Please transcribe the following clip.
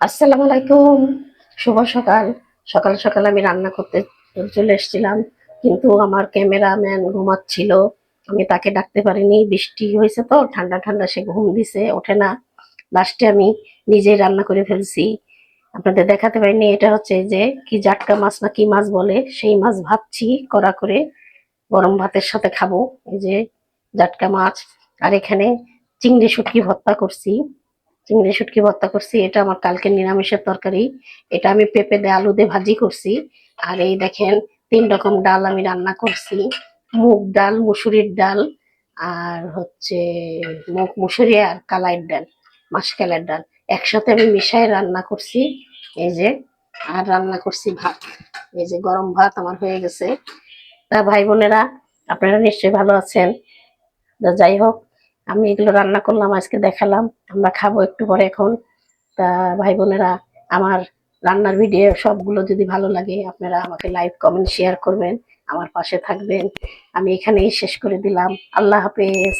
আসসালামু আলাইকুম। শুভ সকাল। সকাল সকাল আমি রান্না করতে চলে এসেছিলাম, কিন্তু আমার ক্যামেরাম্যান ঘুমাচ্ছিল। আমি তাকে ডাকতে পারিনি, বৃষ্টি হয়েছে তো ঠান্ডা ঠান্ডা, সে ঘুম দিছে, ওঠে না। লাস্টে আমি নিজেই রান্না করে ফেলছি, আপনাদের দেখাতে পারিনি। এটা হচ্ছে এই যে কি জাটকা মাছ না কি মাছ বলে, সেই মাছ ভাবছি কড়া করে গরম ভাতের সাথে খাবো। এই যে জাটকা মাছ। আর এখানে চিংড়ি শুটকি ভর্তা করছি। চিংড়ি শুটকি ভর্তা করছি, এটা আমার কালকে নিরামিষের তরকারি। এটা আমি পেঁপে দিয়ে আলু দিয়ে ভাজি করছি। আর এই দেখেন, 3 রকম ডাল আমি রান্না করছি। মুগ ডাল, মুসুরির ডাল, আর হচ্ছে মুগ মুসুরি আর কালাইয়ের ডাল, মাসকালের ডাল, একসাথে আমি মিশাই রান্না করছি। এই যে, আর রান্না করছি ভাত। এই যে গরম ভাত আমার হয়ে গেছে। তা ভাই বোনেরা, আপনারা নিশ্চয়ই ভালো আছেন। যাই হোক, আমি এগুলো রান্না করলাম, আজকে দেখালাম। আমরা খাবো একটু পরে এখন। তা ভাই বোনেরা, আমার রান্নার ভিডিও সবগুলো যদি ভালো লাগে, আপনারা আমাকে লাইক কমেন্ট শেয়ার করবেন, আমার পাশে থাকবেন। আমি এখানেই শেষ করে দিলাম। আল্লাহ হাফেজ।